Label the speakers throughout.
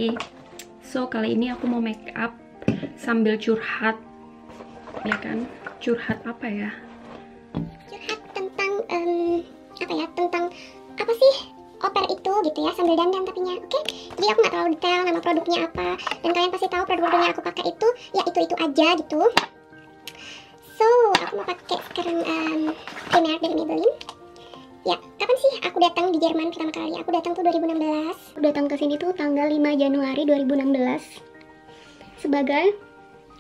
Speaker 1: lagi. So kali ini aku mau make up sambil curhat, ya kan? Curhat apa ya?
Speaker 2: Curhat tentang tentang apa sih oper itu gitu ya, sambil dandan tapinya. Oke, jadi aku nggak terlalu detail nama produknya apa, dan kalian pasti tahu produk yang aku pakai itu ya itu aja gitu. So aku mau pakai sekarang primer dari Maybelline. Ya, kapan sih aku datang di Jerman pertama kali? Aku datang tuh 2016. Aku datang ke sini tuh tanggal 5 Januari 2016 sebagai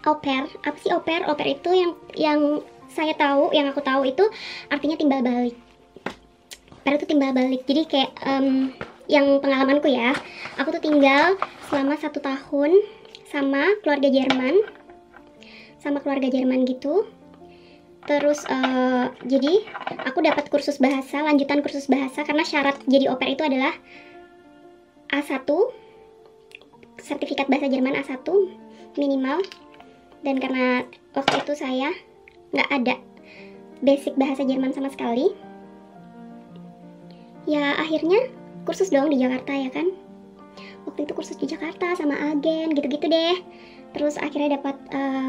Speaker 2: au pair. Apa sih au pair? Au pair itu yang aku tahu itu artinya timbal balik. Pair itu timbal balik. Jadi kayak yang pengalamanku ya, aku tuh tinggal selama 1 tahun sama keluarga Jerman gitu. Terus jadi aku dapat kursus bahasa, lanjutan kursus bahasa, karena syarat jadi au pair itu adalah A1, sertifikat bahasa Jerman A1 minimal. Dan karena waktu itu saya nggak ada basic bahasa Jerman sama sekali, ya akhirnya kursus dong di Jakarta ya kan. Waktu itu kursus di Jakarta sama agen gitu-gitu deh. Terus akhirnya dapat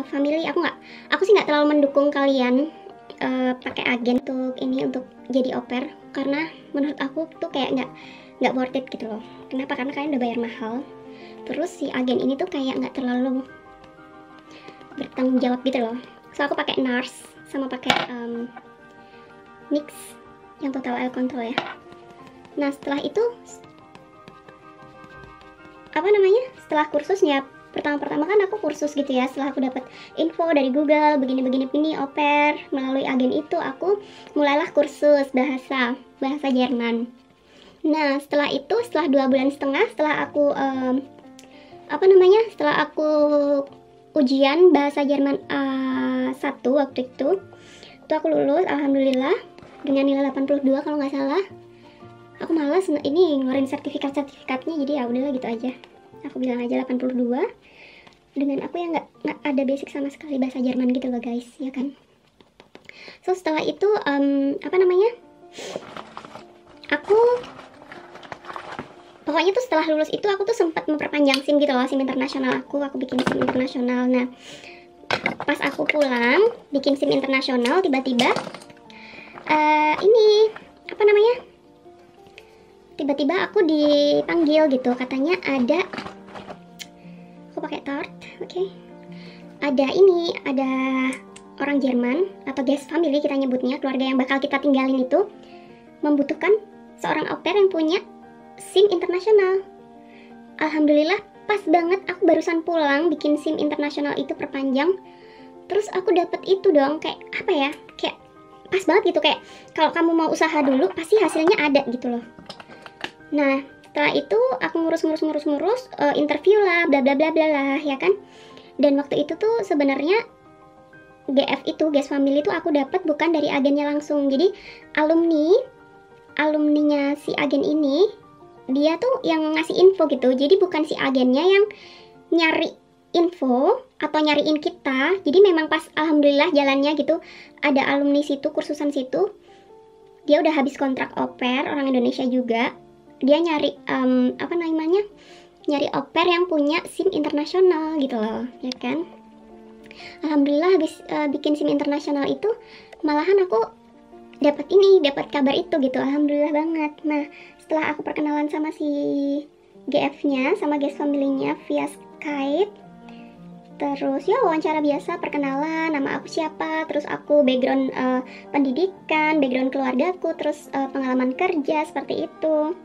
Speaker 2: family. Aku sih nggak terlalu mendukung kalian pakai agen untuk jadi au pair, karena menurut aku tuh kayak nggak worth it gitu loh. Kenapa? Karena kalian udah bayar mahal. Terus si agen ini tuh kayak nggak terlalu bertanggung jawab gitu loh. So aku pakai NARS sama pakai Mix yang Total Eye Control ya. Nah setelah itu setelah kursusnya, pertama kan aku kursus gitu ya. Setelah aku dapat info dari Google begini au pair melalui agen itu, aku mulailah kursus bahasa Jerman. Nah setelah itu, setelah 2,5 bulan, setelah aku setelah aku ujian bahasa Jerman A1 waktu itu aku lulus alhamdulillah dengan nilai 82 kalau nggak salah. Aku malas ini ngeluarin sertifikatnya, jadi ya udahlah gitu aja. Aku bilang aja 82 dengan aku yang nggak ada basic sama sekali bahasa Jerman gitu loh guys, ya kan. So setelah itu aku pokoknya tuh setelah lulus itu aku tuh sempat memperpanjang SIM gitu loh, SIM internasional aku bikin SIM internasional. Nah pas aku pulang bikin SIM internasional, tiba-tiba tiba-tiba aku dipanggil gitu, katanya ada, aku pakai tart, oke. Ada orang Jerman atau guest family kita nyebutnya, keluarga yang bakal kita tinggalin itu membutuhkan seorang au pair yang punya SIM internasional. Alhamdulillah pas banget, aku barusan pulang bikin SIM internasional itu perpanjang, terus aku dapet itu dong, kayak kayak pas banget gitu, kayak kalau kamu mau usaha dulu pasti hasilnya ada gitu loh. Nah setelah itu aku ngurus interview lah, bla bla bla bla lah ya kan. Dan waktu itu tuh sebenarnya GF itu, guest family itu aku dapat bukan dari agennya langsung. Jadi alumninya si agen ini, dia tuh yang ngasih info gitu. Jadi bukan si agennya yang nyari info atau nyariin kita. Jadi memang pas alhamdulillah jalannya gitu, ada alumni situ, kursusan situ, dia udah habis kontrak au pair, orang Indonesia juga. Dia nyari nyari au pair yang punya SIM internasional gitu loh, ya kan. Alhamdulillah habis bikin SIM internasional itu, malahan aku dapat kabar itu gitu, alhamdulillah banget. Nah setelah aku perkenalan sama si GF-nya, sama guest family-nya via Skype, terus ya wawancara biasa, perkenalan, nama aku siapa, terus aku background pendidikan, background keluargaku, terus pengalaman kerja, seperti itu.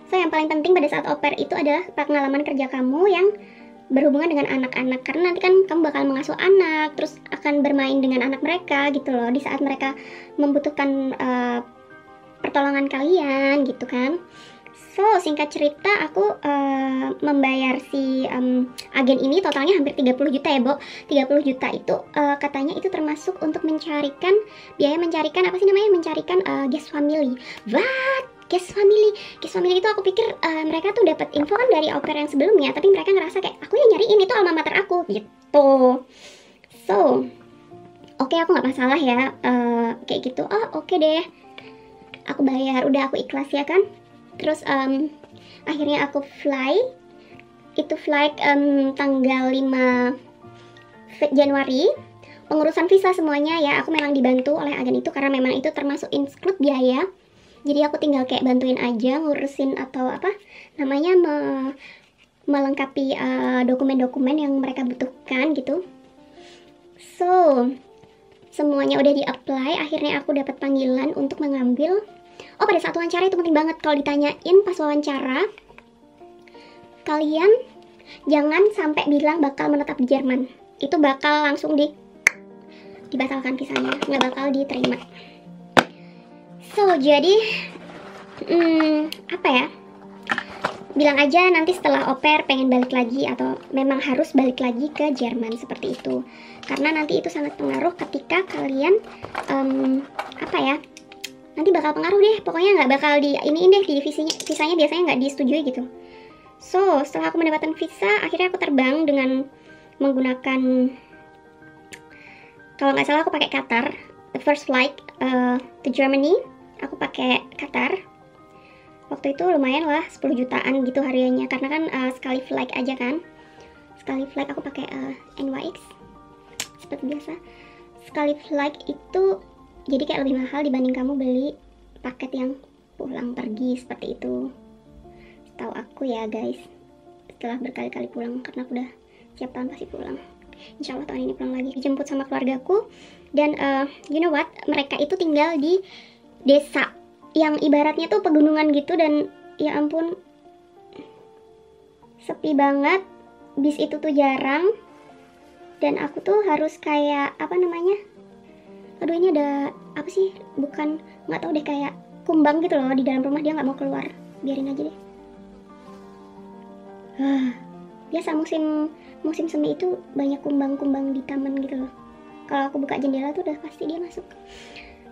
Speaker 2: So yang paling penting pada saat au pair itu adalah pengalaman kerja kamu yang berhubungan dengan anak-anak, karena nanti kan kamu bakal mengasuh anak, terus akan bermain dengan anak mereka gitu loh, di saat mereka membutuhkan pertolongan kalian gitu kan. So singkat cerita, aku membayar si agen ini totalnya hampir 30 juta ya, Bo. 30 juta itu katanya itu termasuk untuk mencarikan guest family. What? Guest family itu aku pikir mereka tuh dapat info kan dari au pair yang sebelumnya, tapi mereka ngerasa kayak aku yang nyariin itu alma mater aku gitu. So oke, aku nggak masalah ya kayak gitu. Oke deh, aku bayar, udah aku ikhlas ya kan. Terus akhirnya aku fly itu flight tanggal 5 Januari. Pengurusan visa semuanya ya aku memang dibantu oleh agen itu karena memang itu termasuk include biaya. Jadi aku tinggal kayak bantuin aja ngurusin atau apa namanya melengkapi dokumen-dokumen yang mereka butuhkan gitu. So semuanya udah di-apply, akhirnya aku dapat panggilan untuk mengambil. Oh, pada saat wawancara itu penting banget kalau ditanyain pas wawancara, kalian jangan sampai bilang bakal menetap di Jerman. Itu bakal langsung dibatalkan visanya, nggak bakal diterima. So jadi apa ya, bilang aja nanti setelah au pair pengen balik lagi atau memang harus balik lagi ke Jerman, seperti itu. Karena nanti itu sangat pengaruh ketika kalian apa ya, nanti bakal pengaruh deh, pokoknya nggak bakal diiniin deh di visanya biasanya nggak disetujui gitu. So setelah aku mendapatkan visa, akhirnya aku terbang dengan menggunakan, kalau nggak salah aku pakai Qatar. The first flight to Germany aku pakai Qatar. Waktu itu lumayan lah, 10 jutaan gitu harganya, karena kan sekali flight aja kan. Sekali flight aku pakai NYX seperti biasa. Sekali flight itu jadi kayak lebih mahal dibanding kamu beli paket yang pulang pergi seperti itu. Tahu aku ya guys, setelah berkali-kali pulang, karena aku udah tiap tahun pasti pulang. Insya Allah tahun ini pulang lagi, dijemput sama keluargaku. Dan you know what, mereka itu tinggal di desa yang ibaratnya tuh pegunungan gitu, dan ya ampun sepi banget. Bis itu tuh jarang, dan aku tuh harus kayak apa namanya, aduh ini ada apa sih, bukan, nggak tahu deh, kayak kumbang gitu loh di dalam rumah, dia nggak mau keluar, biarin aja deh. Biasa musim semi itu banyak kumbang-kumbang di taman gitu loh. Kalau aku buka jendela tuh udah pasti dia masuk.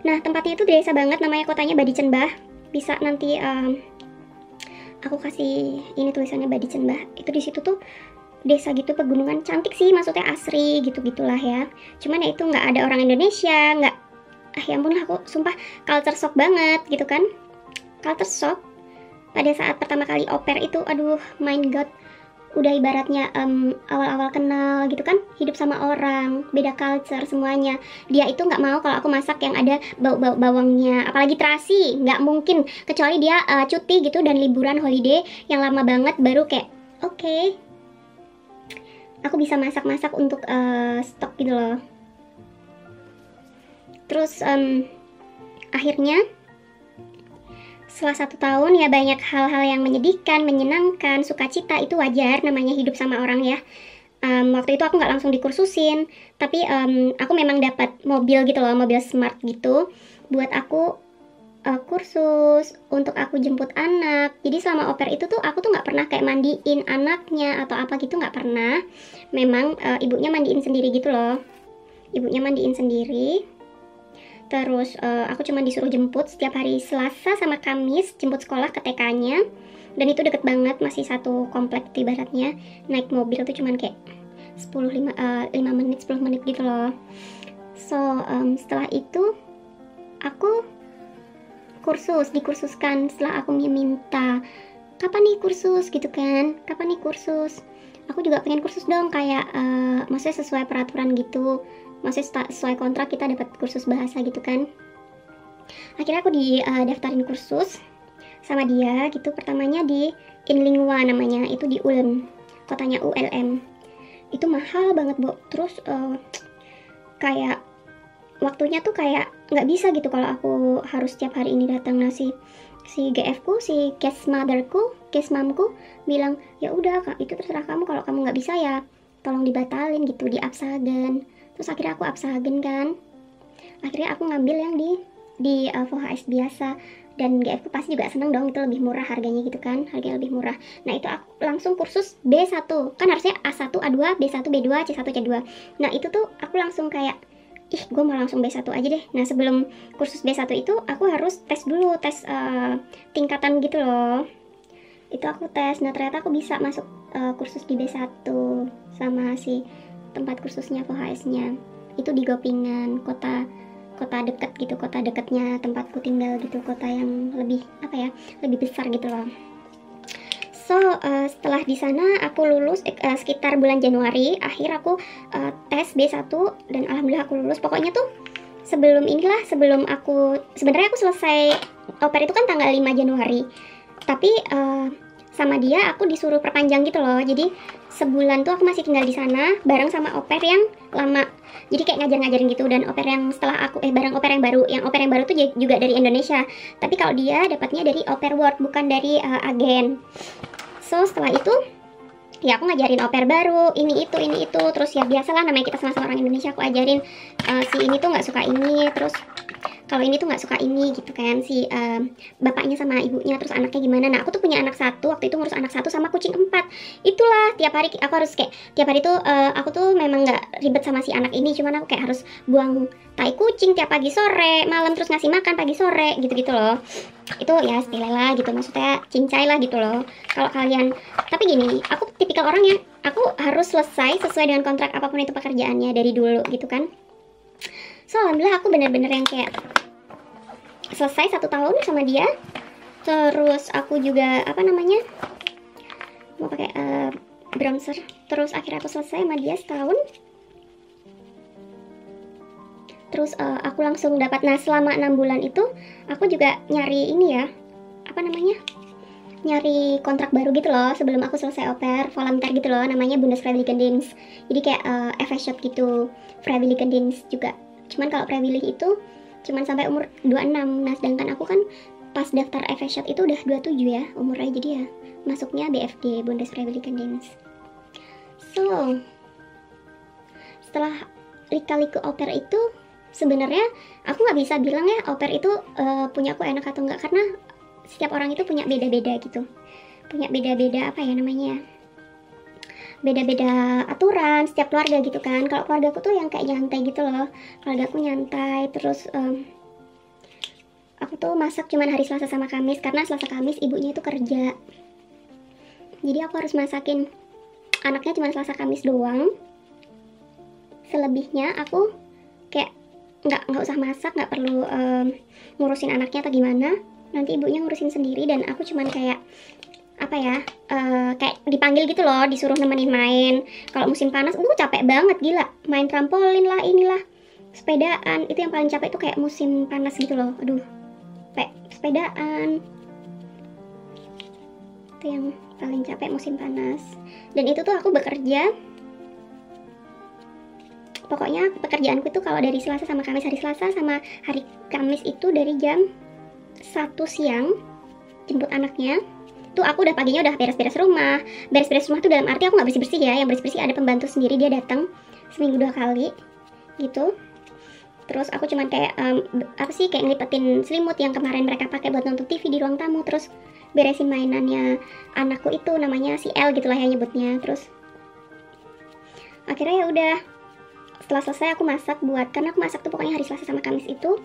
Speaker 2: Nah, tempatnya itu desa banget, namanya kotanya Badicenbah. Bisa nanti aku kasih ini tulisannya Badicenbah. Itu di situ tuh desa gitu, pegunungan, cantik sih, maksudnya asri gitu-gitulah ya. Cuman ya itu nggak ada orang Indonesia, nggak, ya ampun lah, aku sumpah culture shock banget gitu kan. Culture shock pada saat pertama kali au pair itu, aduh my god. Udah ibaratnya awal-awal kenal gitu kan, hidup sama orang, beda culture semuanya. Dia itu nggak mau kalau aku masak yang ada bau-bau bawangnya, apalagi terasi, nggak mungkin, kecuali dia cuti gitu dan liburan holiday yang lama banget, baru kayak oke, aku bisa masak-masak untuk stok gitu loh. Terus akhirnya setelah 1 tahun ya banyak hal-hal yang menyedihkan, menyenangkan, sukacita, itu wajar, namanya hidup sama orang ya. Waktu itu aku nggak langsung dikursusin, tapi aku memang dapat mobil gitu loh, mobil smart gitu, buat aku kursus, untuk aku jemput anak. Jadi selama au pair itu tuh aku tuh nggak pernah kayak mandiin anaknya atau apa gitu, nggak pernah. Memang ibunya mandiin sendiri gitu loh, ibunya mandiin sendiri. Terus aku cuma disuruh jemput setiap hari Selasa sama Kamis, jemput sekolah ke TK-nya. Dan itu deket banget, masih satu komplek ibaratnya. Naik mobil tuh cuman kayak 5 menit, 10 menit gitu loh. So setelah itu aku dikursuskan. Setelah aku minta, kapan nih kursus gitu kan, kapan nih kursus. Aku juga pengen kursus dong, kayak maksudnya sesuai peraturan gitu, maksudnya sesuai kontrak kita dapat kursus bahasa gitu kan. Akhirnya aku daftarin kursus sama dia gitu. Pertamanya di Inlingwa namanya, itu di Ulm, kotanya ULM. Itu mahal banget, Bu. Terus kayak waktunya tuh kayak nggak bisa gitu kalau aku harus tiap hari ini datang. Nah, si GF ku, si case motherku, case mamku bilang, ya udah Kak, itu terserah kamu, kalau kamu nggak bisa ya tolong dibatalin gitu, di absagen. Terus akhirnya aku absagen kan. Akhirnya aku ngambil yang di VHS biasa, dan GF ku pasti juga seneng dong, itu lebih murah harganya gitu kan, harganya lebih murah. Nah itu aku langsung kursus B1, kan harusnya A1, A2, B1, B2, C1, C2. Nah itu tuh aku langsung kayak, ih gue mau langsung B1 aja deh. Nah sebelum kursus B1 itu aku harus tes dulu, tes tingkatan gitu loh. Itu aku tes, nah ternyata aku bisa masuk kursus di B1 sama si tempat kursusnya VHS-nya. Itu di Gopingan, kota deket gitu, kota deketnya tempatku tinggal gitu, kota yang lebih apa ya, lebih besar gitu loh. So setelah di sana aku lulus sekitar bulan Januari akhir aku tes B1 dan alhamdulillah aku lulus. Pokoknya tuh sebelum aku sebenarnya aku selesai au pair itu kan tanggal 5 Januari. Tapi sama dia aku disuruh perpanjang gitu loh. Jadi sebulan tuh aku masih tinggal di sana bareng sama au pair yang lama. Jadi kayak ngajar-ngajarin gitu. Dan au pair yang setelah aku bareng au pair yang baru. Yang au pair yang baru tuh juga dari Indonesia. Tapi kalau dia dapatnya dari au pair world, bukan dari agen. So setelah itu ya aku ngajarin au pair baru, ini itu. Terus ya biasalah namanya kita sama-sama orang Indonesia, aku ajarin si ini tuh nggak suka ini, terus kalau ini tuh nggak suka ini gitu kan, si bapaknya sama ibunya, terus anaknya gimana. Nah aku tuh punya anak satu, waktu itu ngurus anak satu sama kucing 4. Itulah tiap hari aku harus kayak tiap hari tuh aku tuh memang nggak ribet sama si anak ini, cuman aku kayak harus buang tai kucing tiap pagi sore malam, terus ngasih makan pagi sore gitu loh. Itu ya sepele lah gitu, maksudnya cincai lah gitu loh kalau kalian. Tapi gini, aku tipikal orang yang aku harus selesai sesuai dengan kontrak apapun itu pekerjaannya dari dulu gitu kan. So alhamdulillah aku bener-bener yang kayak selesai 1 tahun sama dia. Terus aku juga apa namanya mau pakai bronzer. Terus akhirnya aku selesai sama dia setahun. Terus aku langsung dapat. Nah selama 6 bulan itu aku juga nyari ini ya, apa namanya, nyari kontrak baru gitu loh sebelum aku selesai au pair, volunteer gitu loh, namanya Bundesfreiwilligendienst. Jadi kayak FS gitu, Freiwilligendienst juga. Cuman kalau Freiwillig itu cuman sampai umur 26. Nah sedangkan aku kan pas daftar FS itu udah 27 ya umurnya, jadi ya masuknya BFD, Bundesfreiwilligendienst. So setelah lika-liku au pair itu sebenarnya aku nggak bisa bilang ya au pair itu punya aku enak atau enggak, karena setiap orang itu punya beda-beda gitu, punya beda-beda apa ya namanya, beda-beda aturan setiap keluarga gitu kan. Kalau keluarga aku tuh yang kayak nyantai gitu loh, keluarga aku nyantai. Terus aku tuh masak cuman hari Selasa sama Kamis, karena Selasa Kamis ibunya itu kerja, jadi aku harus masakin anaknya cuma Selasa Kamis doang. Selebihnya aku kayak nggak usah masak, nggak perlu ngurusin anaknya atau gimana, nanti ibunya ngurusin sendiri. Dan aku cuman kayak apa ya, kayak dipanggil gitu loh, disuruh nemenin main. Kalau musim panas capek banget gila, main trampolin lah, inilah, sepedaan. Itu yang paling capek tuh kayak musim panas gitu loh. Aduh, sepedaan itu yang paling capek musim panas. Dan itu tuh aku bekerja, pokoknya pekerjaanku itu kalau dari Selasa sama Kamis, hari Selasa sama hari Kamis itu dari jam 1 siang jemput anaknya. Tuh aku udah paginya udah beres-beres rumah. Beres-beres rumah tuh dalam arti aku nggak bersih-bersih ya, yang bersih-bersih ada pembantu sendiri, dia datang seminggu 2 kali gitu. Terus aku cuman kayak apa sih, kayak ngelipetin selimut yang kemarin mereka pakai buat nonton TV di ruang tamu. Terus beresin mainannya anakku itu, namanya si L gitulah ya nyebutnya. Terus akhirnya ya udah, setelah selesai aku masak buat, karena aku masak tuh pokoknya hari Selasa sama Kamis itu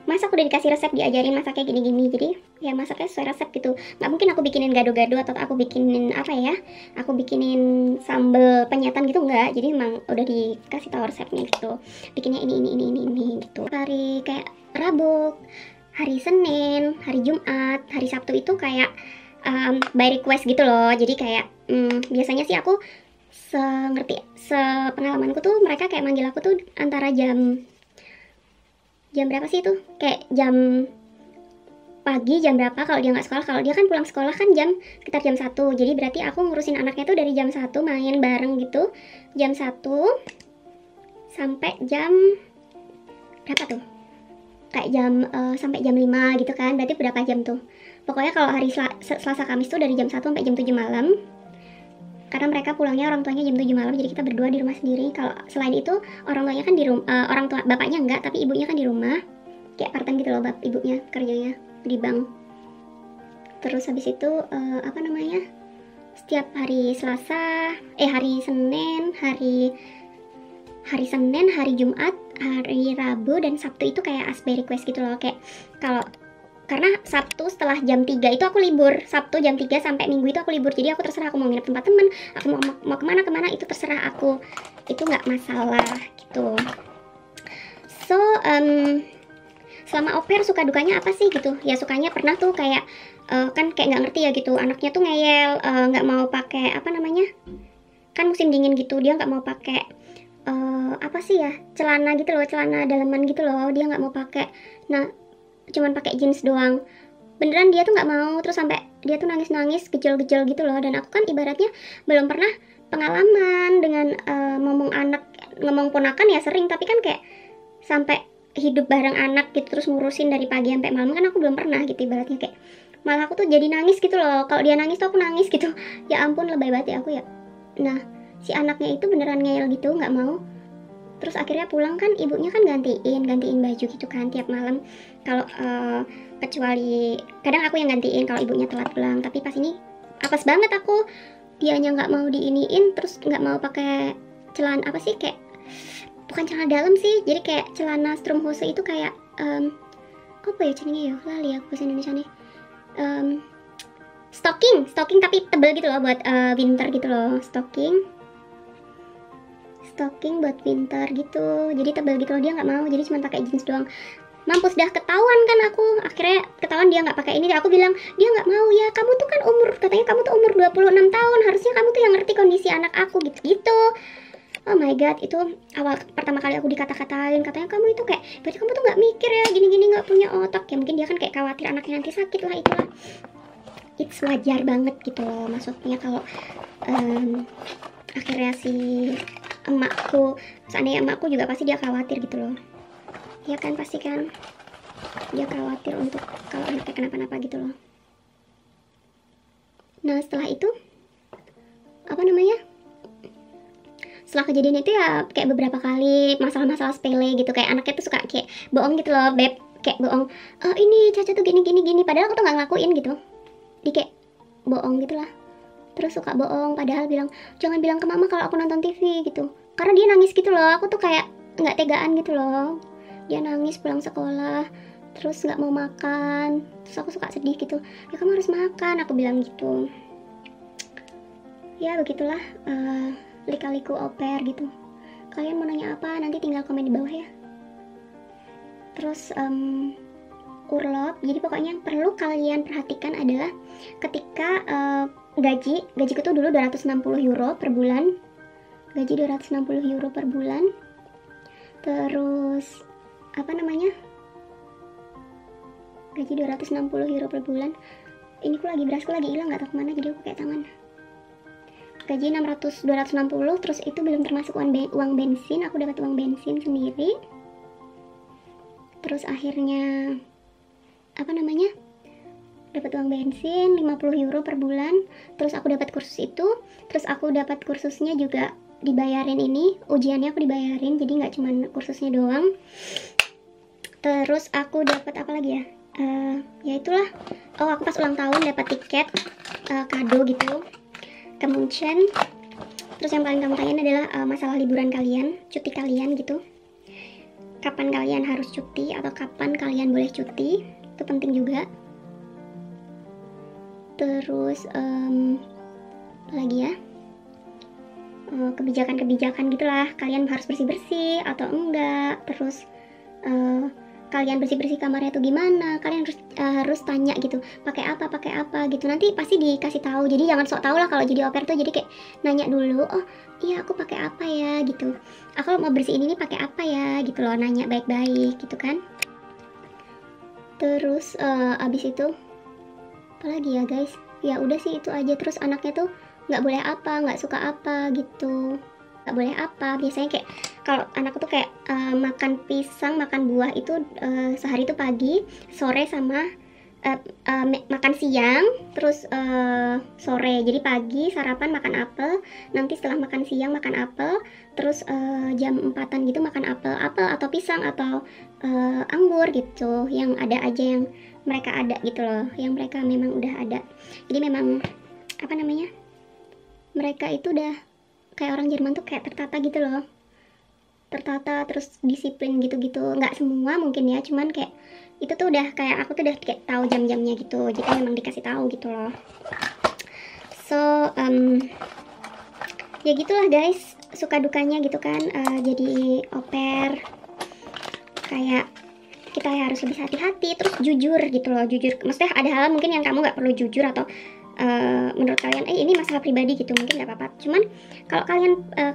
Speaker 2: masak udah dikasih resep, diajarin masaknya gini-gini. Jadi ya masaknya sesuai resep gitu. Nggak mungkin aku bikinin gado-gado atau aku bikinin apa ya, aku bikinin sambal penyetan gitu, enggak. Jadi emang udah dikasih tahu resepnya gitu, bikinnya ini gitu. Hari kayak Rabu, hari Senin, hari Jumat, hari Sabtu itu kayak by request gitu loh. Jadi kayak biasanya sih aku sepengalamanku tuh mereka kayak manggil aku tuh antara jam berapa sih itu, kayak jam pagi jam berapa kalau dia nggak sekolah. Kalau dia kan pulang sekolah kan sekitar jam 1, jadi berarti aku ngurusin anaknya tuh dari jam 1 main bareng gitu, jam 1 sampai jam berapa tuh, kayak jam sampai jam 5 gitu kan, berarti berapa jam tuh. Pokoknya kalau hari Selasa Kamis tuh dari jam 1 sampai jam 7 malam, karena mereka pulangnya orang tuanya jam 7 malam, jadi kita berdua di rumah sendiri. Kalau selain itu orang tuanya kan di rumah, orang tua bapaknya enggak, tapi ibunya kan di rumah, kayak part time gitu loh, ibunya kerjanya di bank. Terus habis itu apa namanya, setiap hari Selasa, hari Senin, hari Senin, hari Jumat, hari Rabu dan Sabtu itu kayak as by request gitu loh. Kayak karena Sabtu setelah jam 3 itu aku libur, Sabtu jam 3 sampai Minggu itu aku libur, jadi aku terserah aku mau nginep tempat temen, aku mau kemana itu terserah aku, itu nggak masalah gitu. So selama au pair suka dukanya apa sih gitu ya. Sukanya pernah tuh kayak kan kayak nggak ngerti ya gitu, anaknya tuh ngeyel, nggak mau pakai apa namanya, kan musim dingin gitu, dia nggak mau pakai apa sih ya, celana gitu loh, celana dalaman gitu loh, dia nggak mau pakai. Nah cuman pakai jeans doang, beneran dia tuh nggak mau, terus sampai dia tuh nangis-nangis gejol-gejol gitu loh. Dan aku kan ibaratnya belum pernah pengalaman dengan ngomong ponakan ya sering, tapi kan kayak sampai hidup bareng anak gitu terus ngurusin dari pagi sampai malam kan aku belum pernah gitu. Ibaratnya kayak malah aku tuh jadi nangis gitu loh, kalau dia nangis tuh aku nangis gitu. Ya ampun, lebay banget ya aku ya. Nah si anaknya itu beneran ngeyel gitu, nggak mau. Terus akhirnya pulang kan ibunya kan gantiin baju gitu kan tiap malam. Kalau kecuali kadang aku yang gantiin kalau ibunya telat pulang. Tapi pas ini apes banget aku, dianya nggak mau diiniin, terus nggak mau pakai celana apa sih, kayak bukan celana dalam sih, jadi kayak celana Strumpfhose itu kayak apa ya cenanya ya, lali aku bahasa Indonesia nih. Stocking tapi tebel gitu loh buat winter gitu loh, stocking buat winter gitu, jadi tebel gitu loh. Dia nggak mau, jadi cuma pakai jeans doang. Mampus dah, ketahuan kan aku. Akhirnya ketahuan dia nggak pakai ini. Aku bilang, dia nggak mau ya, kamu tuh kan katanya kamu tuh umur 26 tahun, harusnya kamu tuh yang ngerti kondisi anak aku gitu. Oh my god, itu awal pertama kali aku dikata-katain, katanya kamu itu kayak, berarti kamu tuh nggak mikir ya, gini-gini, nggak punya otak ya. Mungkin dia kan kayak khawatir anaknya nanti sakit lah, itulah. It's wajar banget gitu loh, maksudnya kalau akhirnya si emakku, seandainya emakku juga pasti dia khawatir gitu loh. Ya kan, pasti kan dia khawatir untuk kalau anaknya kenapa-napa gitu loh. Nah setelah itu apa namanya, setelah kejadian itu ya kayak beberapa kali masalah-masalah sepele gitu, kayak anaknya tuh suka kayak bohong gitu loh, beb, kayak bohong, ini Caca tuh gini, padahal aku tuh nggak ngelakuin gitu. Dia kayak bohong gitu lah, terus suka bohong padahal bilang, jangan bilang ke mama kalau aku nonton TV gitu, karena dia nangis gitu loh. Aku tuh kayak nggak tegaan gitu loh, dia nangis pulang sekolah terus nggak mau makan, terus aku suka sedih gitu, ya kamu harus makan, aku bilang gitu. Ya begitulah lika-liku au pair gitu. Kalian mau nanya apa nanti tinggal komen di bawah ya. Terus urlop, jadi pokoknya yang perlu kalian perhatikan adalah ketika gajiku tuh dulu 260 euro per bulan, gaji 260 euro per bulan. Terus apa namanya, gaji 260 euro per bulan. Ini berasku lagi hilang, nggak tahu kemana, jadi aku pakai tangan. Gaji 260, terus itu belum termasuk uang bensin. Aku dapat uang bensin sendiri. Terus akhirnya apa namanya, dapat uang bensin 50 euro per bulan. Terus aku dapat kursus itu, terus aku dapat kursusnya juga dibayarin, ini ujiannya aku dibayarin, jadi nggak cuma kursusnya doang. Terus aku dapat apa lagi ya, ya itulah, aku pas ulang tahun dapat tiket kado gitu ke Munchen. Terus yang paling kamu tanyain adalah masalah liburan kalian, cuti kalian gitu, kapan kalian harus cuti atau kapan kalian boleh cuti, itu penting juga. Terus apa lagi ya, kebijakan gitulah, kalian harus bersih-bersih atau enggak. Terus kalian bersih-bersih kamarnya tuh gimana, kalian harus tanya gitu, pakai apa gitu, nanti pasti dikasih tahu. Jadi jangan sok tahu lah kalau jadi au pair tuh, jadi kayak nanya dulu, oh iya aku pakai apa ya gitu, aku mau bersihin ini pakai apa ya gitu loh, nanya baik-baik gitu kan. Terus abis itu apa lagi ya guys, ya udah sih itu aja. Terus anaknya tuh nggak boleh apa, nggak suka apa gitu, nggak boleh apa. Biasanya kayak kalau anakku tuh kayak makan pisang, makan buah itu sehari itu pagi, sore, sama makan siang, terus sore. Jadi pagi sarapan makan apel, nanti setelah makan siang makan apel, terus jam 4-an gitu makan apel atau pisang atau anggur gitu, yang ada aja, yang mereka ada gitu loh, yang mereka memang udah ada. Jadi memang apa namanya, mereka itu udah kayak orang Jerman tuh kayak tertata gitu loh, tertata terus disiplin gitu-gitu. Nggak semua mungkin ya, cuman kayak itu tuh udah kayak, aku tuh udah kayak tahu jam-jamnya gitu, jadi memang dikasih tahu gitu loh. So ya gitulah guys, suka dukanya gitu kan jadi au pair. Kayak kita harus lebih hati-hati, terus jujur gitu loh. Jujur, maksudnya ada hal mungkin yang kamu nggak perlu jujur, atau menurut kalian ini masalah pribadi gitu, mungkin nggak apa-apa. Cuman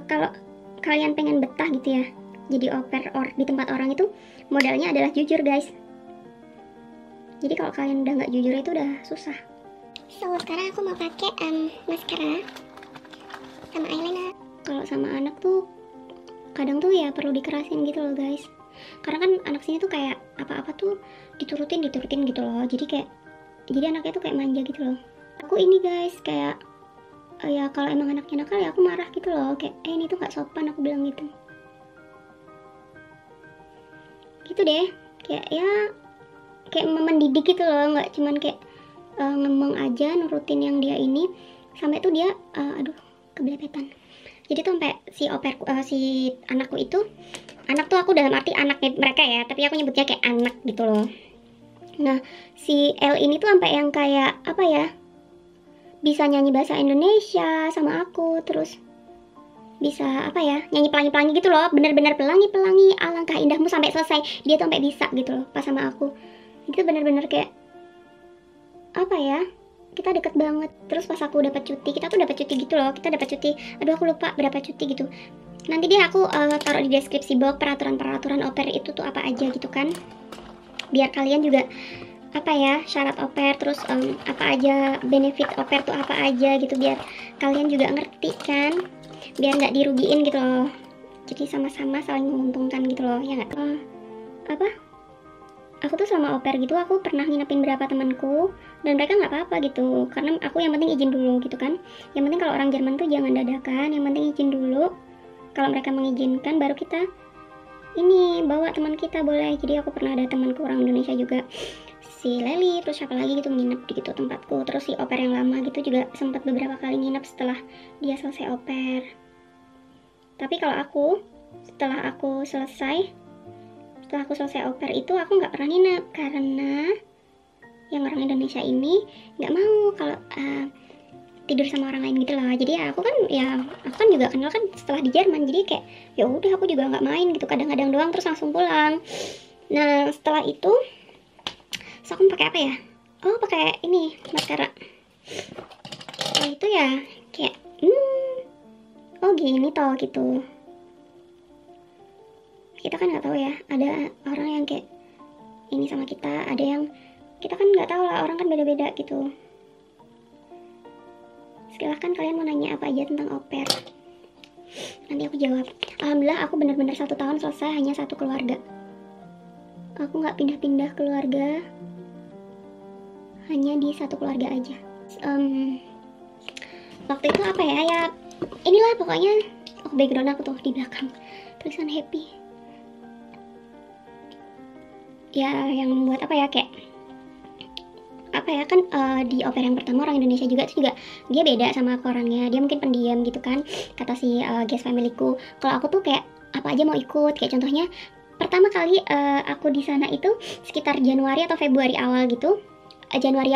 Speaker 2: kalau kalian pengen betah gitu ya jadi au pair di tempat orang, itu modalnya adalah jujur guys. Jadi kalau kalian udah nggak jujur itu udah susah. So sekarang aku mau pakai maskara sama eyeliner. Kalau sama anak tuh kadang tuh ya perlu dikerasin gitu loh guys, karena kan anak sini tuh kayak apa-apa tuh diturutin gitu loh. Jadi anaknya tuh kayak manja gitu loh. Aku ini guys kayak ya kalau emang anaknya nakal ya aku marah gitu loh, kayak ini tuh nggak sopan, aku bilang gitu deh. Kayak mendidik gitu loh, nggak cuman kayak ngomong aja nurutin yang dia ini, sampai tuh dia kebelepetan. Jadi tuh sampai si au pair si anakku itu, anak tuh aku dalam arti anaknya mereka ya, tapi aku nyebutnya kayak anak gitu loh. Nah si L ini tuh sampai yang kayak apa ya, bisa nyanyi bahasa Indonesia sama aku, terus bisa apa ya, nyanyi pelangi-pelangi gitu loh, bener-bener pelangi-pelangi alangkah indahmu sampai selesai. Dia tuh sampai bisa gitu loh pas sama aku. Itu bener-bener kayak apa ya, kita deket banget. Terus pas aku dapat cuti, kita tuh dapat cuti gitu loh, kita dapat cuti, aduh aku lupa berapa cuti gitu. Nanti deh aku taruh di deskripsi box peraturan au pair itu tuh apa aja gitu kan, biar kalian juga apa ya, syarat au pair, terus apa aja benefit au pair tuh apa aja gitu, biar kalian juga ngerti kan, biar nggak dirugiin gitu loh. Jadi sama-sama saling menguntungkan gitu loh, ya nggak? Aku tuh selama au pair gitu aku pernah nginepin berapa temanku dan mereka nggak apa-apa gitu, karena aku yang penting izin dulu gitu kan. Yang penting kalau orang Jerman tuh jangan dadakan, yang penting izin dulu. Kalau mereka mengizinkan baru kita ini bawa teman kita boleh. Jadi aku pernah ada temanku orang Indonesia juga, si Leli, terus siapa lagi gitu nginep di gitu tempatku. Terus si au pair yang lama gitu juga sempat beberapa kali nginep setelah dia selesai au pair. Tapi kalau aku setelah aku selesai au pair itu aku nggak pernah nginep, karena yang orang Indonesia ini nggak mau kalau tidur sama orang lain gitu loh. Jadi ya aku kan juga kenal kan setelah di Jerman, jadi kayak ya udah aku juga nggak main gitu, kadang-kadang doang terus langsung pulang. Nah setelah itu so aku pakai apa ya? Oh pakai ini maskara. Setelah itu ya kayak oh gini toh gitu. Kita kan nggak tahu ya, ada orang yang kayak ini sama kita, ada yang kita kan nggak tahu lah, orang kan beda-beda gitu. Silahkan kalian mau nanya apa aja tentang au pair, nanti aku jawab. Alhamdulillah aku benar-benar 1 tahun selesai hanya satu keluarga. Aku nggak pindah-pindah keluarga, hanya di satu keluarga aja. Waktu itu apa ya inilah pokoknya. Background aku tuh di belakang tulisan happy ya, yang membuat apa ya, kayak apa ya kan, di au pair yang pertama orang Indonesia juga itu juga dia beda sama aku orangnya, dia mungkin pendiam gitu kan, kata si guest familyku. Kalau aku tuh kayak apa aja mau ikut. Kayak contohnya pertama kali aku di sana itu sekitar Januari atau Februari awal gitu, Januari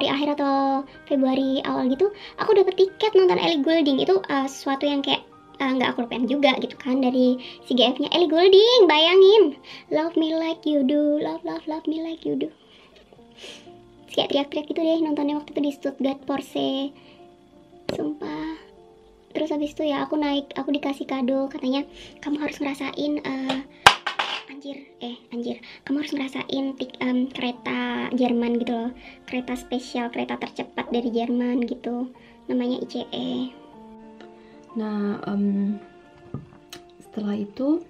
Speaker 2: akhir atau Februari awal gitu, aku dapet tiket nonton Ellie Goulding. Itu sesuatu yang kayak nggak aku lupain juga gitu kan, dari si GF-nya Ellie Goulding. Bayangin, love me like you do, love me like you do. Kayak teriak-teriak gitu deh nontonnya waktu itu di Stuttgart Porsche, sumpah. Terus habis itu ya aku dikasih kado, katanya kamu harus ngerasain kamu harus ngerasain kereta Jerman gitu loh, kereta spesial, kereta tercepat dari Jerman gitu, namanya ICE.
Speaker 1: Nah setelah itu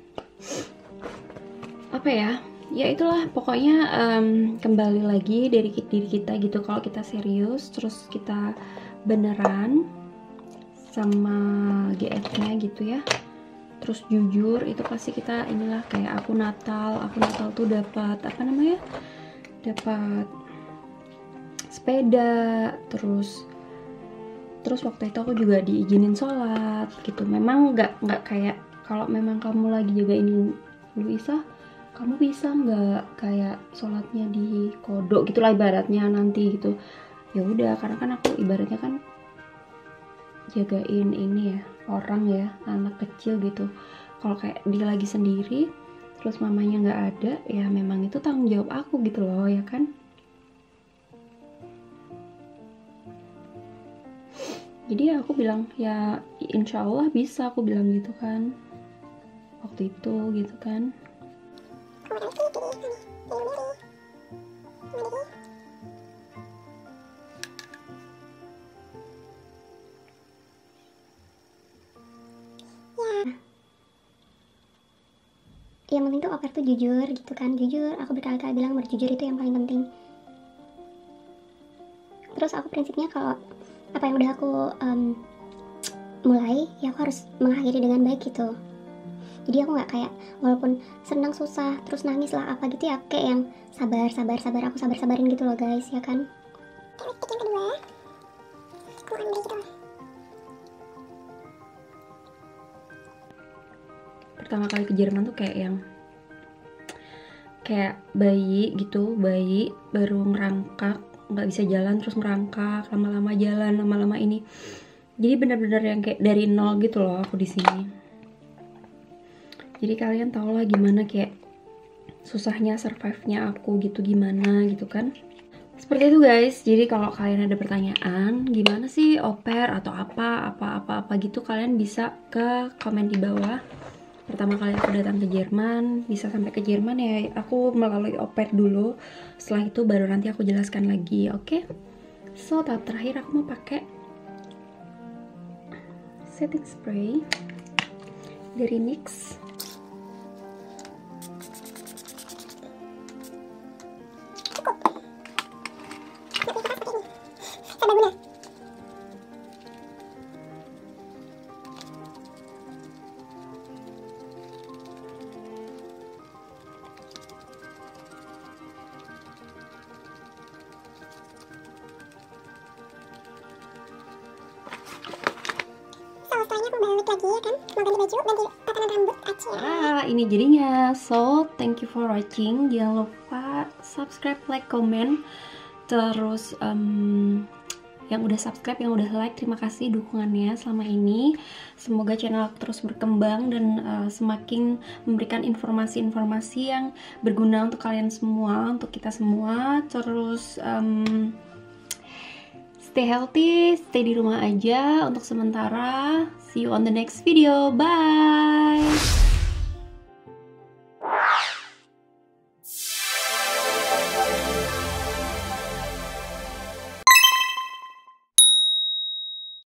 Speaker 1: apa ya itulah pokoknya kembali lagi dari diri kita gitu. Kalau kita serius terus kita beneran sama GF-nya gitu ya, terus jujur, itu pasti kita inilah. Kayak aku Natal tuh dapat apa namanya, dapat sepeda, terus waktu itu aku juga diizinin sholat gitu. Memang nggak kayak kalau memang kamu lagi jagain Luisa, kamu bisa nggak kayak sholatnya di kodok gitulah ibaratnya nanti gitu. Ya udah, karena kan aku ibaratnya kan jagain ini ya, orang ya, anak kecil gitu. Kalau kayak dia lagi sendiri terus mamanya nggak ada, ya memang itu tanggung jawab aku gitu loh, ya kan. Jadi aku bilang ya insya Allah bisa, aku bilang gitu kan waktu itu gitu kan.
Speaker 2: Yang penting tuh oper tuh jujur gitu kan, jujur. Aku berkali-kali bilang berjujur itu yang paling penting. Terus aku prinsipnya kalau apa yang udah aku mulai, ya aku harus mengakhiri dengan baik gitu. Jadi aku nggak kayak walaupun senang susah terus nangis lah apa gitu ya, kayak yang sabar aku sabarin gitu loh guys, ya kan. Terus yang kedua aku ambil gitu.
Speaker 1: Pertama kali ke Jerman tuh kayak bayi gitu, bayi baru ngerangkak, nggak bisa jalan terus ngerangkak, lama-lama jalan, lama-lama ini. Jadi benar-benar yang kayak dari nol gitu loh aku di sini. Jadi kalian tau lah gimana kayak susahnya survive-nya aku gitu, gimana gitu kan. Seperti itu guys. Jadi kalau kalian ada pertanyaan gimana sih oper atau apa gitu, kalian bisa ke komen di bawah. Pertama kali aku datang ke Jerman, bisa sampai ke Jerman ya aku melalui oper dulu. Setelah itu baru nanti aku jelaskan lagi, oke? So tahap terakhir aku mau pakai setting spray dari NYX.
Speaker 2: Lagi ya kan, mau ganti baju, ganti tatanan rambut aja.
Speaker 1: Ini jadinya. So thank you for watching, jangan lupa subscribe, like, comment. Terus yang udah subscribe, yang udah like, terima kasih dukungannya selama ini. Semoga channel terus berkembang dan semakin memberikan informasi-informasi yang berguna untuk kalian semua, untuk kita semua. Terus stay healthy, stay di rumah aja untuk sementara. See you on the next video. Bye!